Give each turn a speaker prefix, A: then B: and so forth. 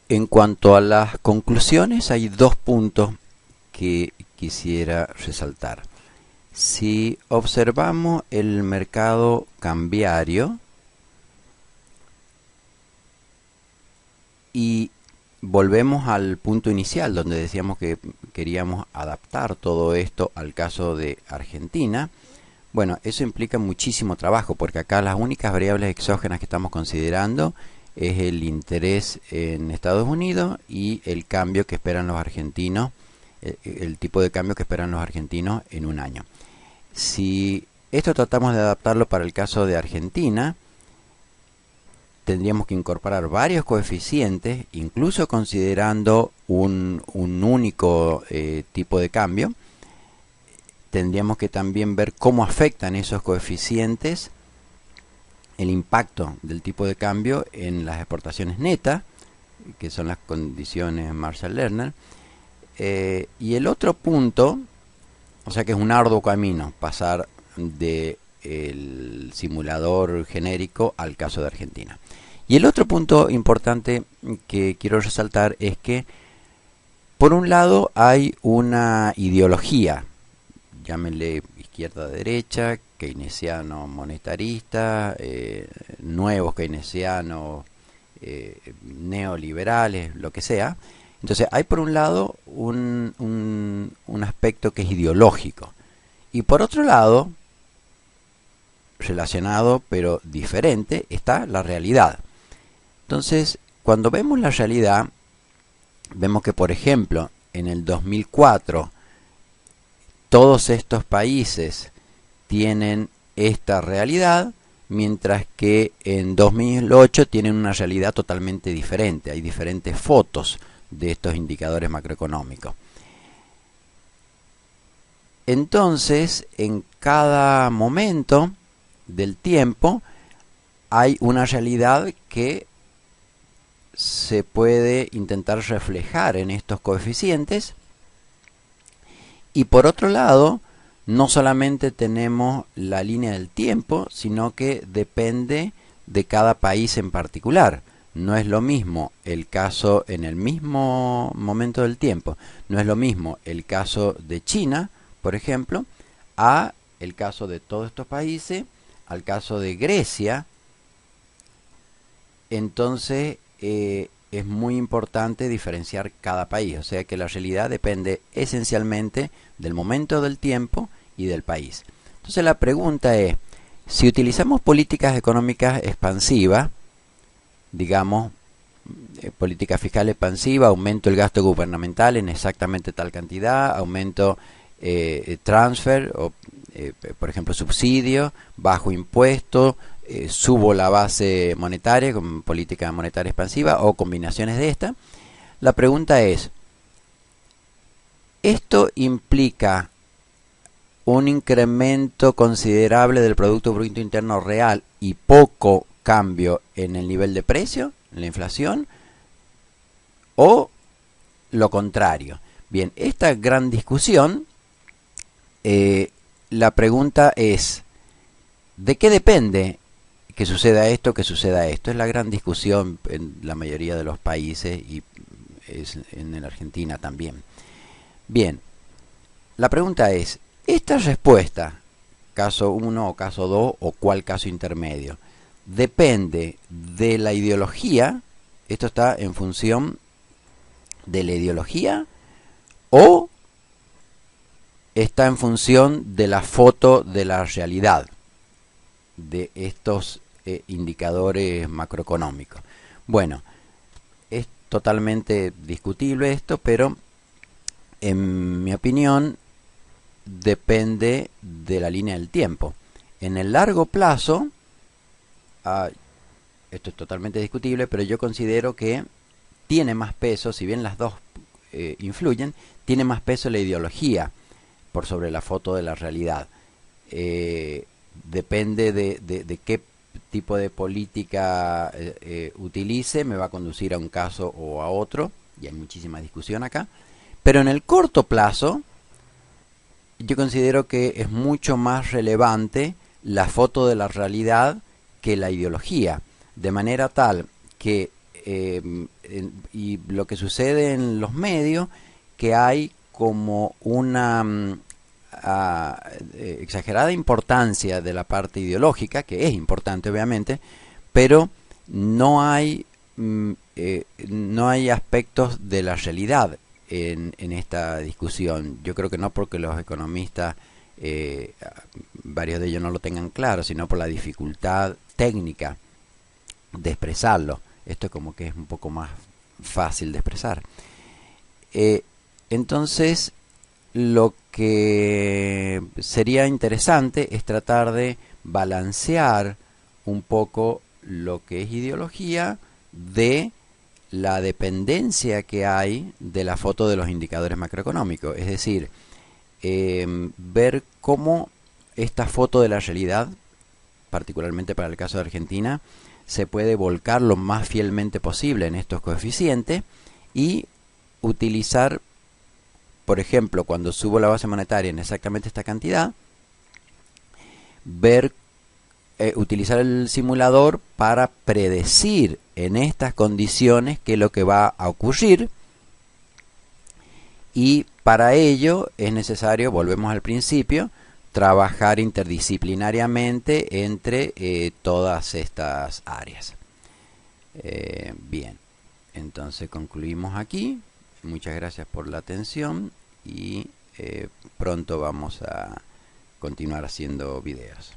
A: En cuanto a las conclusiones, hay dos puntos que quisiera resaltar. Si observamos el mercado cambiario y volvemos al punto inicial donde decíamos que queríamos adaptar todo esto al caso de Argentina, bueno, eso implica muchísimo trabajo porque acá las únicas variables exógenas que estamos considerando es el interés en Estados Unidos y el cambio que esperan los argentinos, el tipo de cambio que esperan los argentinos en un año. Si esto tratamos de adaptarlo para el caso de Argentina, tendríamos que incorporar varios coeficientes, incluso considerando un único tipo de cambio. Tendríamos que también ver cómo afectan esos coeficientes el impacto del tipo de cambio en las exportaciones netas, que son las condiciones Marshall-Lerner. Y el otro punto, o sea que es un arduo camino pasar del simulador genérico al caso de Argentina. Y el otro punto importante que quiero resaltar es que, por un lado, hay una ideología, llámenle izquierda-derecha, keynesiano monetarista, nuevos keynesianos, neoliberales, lo que sea. Entonces hay por un lado un aspecto que es ideológico y por otro lado, relacionado pero diferente, está la realidad. Entonces, cuando vemos la realidad, vemos que, por ejemplo, en el 2004 todos estos países tienen esta realidad, mientras que en 2008 tienen una realidad totalmente diferente. Hay diferentes fotos de estos indicadores macroeconómicos. Entonces, en cada momento del tiempo hay una realidad que se puede intentar reflejar en estos coeficientes. Y por otro lado, no solamente tenemos la línea del tiempo, sino que depende de cada país en particular. No es lo mismo el caso en el mismo momento del tiempo, no es lo mismo el caso de China, por ejemplo, a el caso de todos estos países, al caso de Grecia. Entonces es muy importante diferenciar cada país, o sea que la realidad depende esencialmente del momento del tiempo y del país. Entonces la pregunta es, si utilizamos políticas económicas expansivas, digamos, política fiscal expansiva, aumento el gasto gubernamental en exactamente tal cantidad, aumento transfer, o por ejemplo subsidio, bajo impuesto, subo la base monetaria con política monetaria expansiva o combinaciones de esta. La pregunta es, ¿esto implica un incremento considerable del Producto Bruto Interno Real y poco cambio en el nivel de precio, en la inflación, o lo contrario? Bien, esta gran discusión, la pregunta es, ¿de qué depende que suceda esto, que suceda esto? Es la gran discusión en la mayoría de los países y es en la Argentina también. Bien, la pregunta es, ¿esta respuesta, caso 1 o caso 2 o cuál caso intermedio, depende de la ideología? ¿Esto está en función de la ideología o está en función de la foto de la realidad de estos indicadores macroeconómicos? Bueno, es totalmente discutible esto, pero en mi opinión depende de la línea del tiempo. En el largo plazo, esto es totalmente discutible, pero yo considero que tiene más peso, si bien las dos influyen, tiene más peso la ideología por sobre la foto de la realidad. Depende de qué tipo de política utilice, me va a conducir a un caso o a otro, y hay muchísima discusión acá. Pero en el corto plazo, yo considero que es mucho más relevante la foto de la realidad que la ideología, de manera tal que y lo que sucede en los medios, que hay como una exagerada importancia de la parte ideológica, que es importante obviamente, pero no hay no hay aspectos de la realidad en esta discusión. Yo creo que no porque los economistas, varios de ellos no lo tengan claro, sino por la dificultad técnica de expresarlo. Esto es como que es un poco más fácil de expresar. Entonces, lo que sería interesante es tratar de balancear un poco lo que es ideología de la dependencia que hay de la foto de los indicadores macroeconómicos. Es decir, ver cómo esta foto de la realidad, particularmente para el caso de Argentina, se puede volcar lo más fielmente posible en estos coeficientes y utilizar, por ejemplo, cuando subo la base monetaria en exactamente esta cantidad, utilizar el simulador para predecir en estas condiciones qué es lo que va a ocurrir, y para ello es necesario, volvemos al principio, trabajar interdisciplinariamente entre todas estas áreas. Bien, entonces concluimos aquí. Muchas gracias por la atención y pronto vamos a continuar haciendo videos.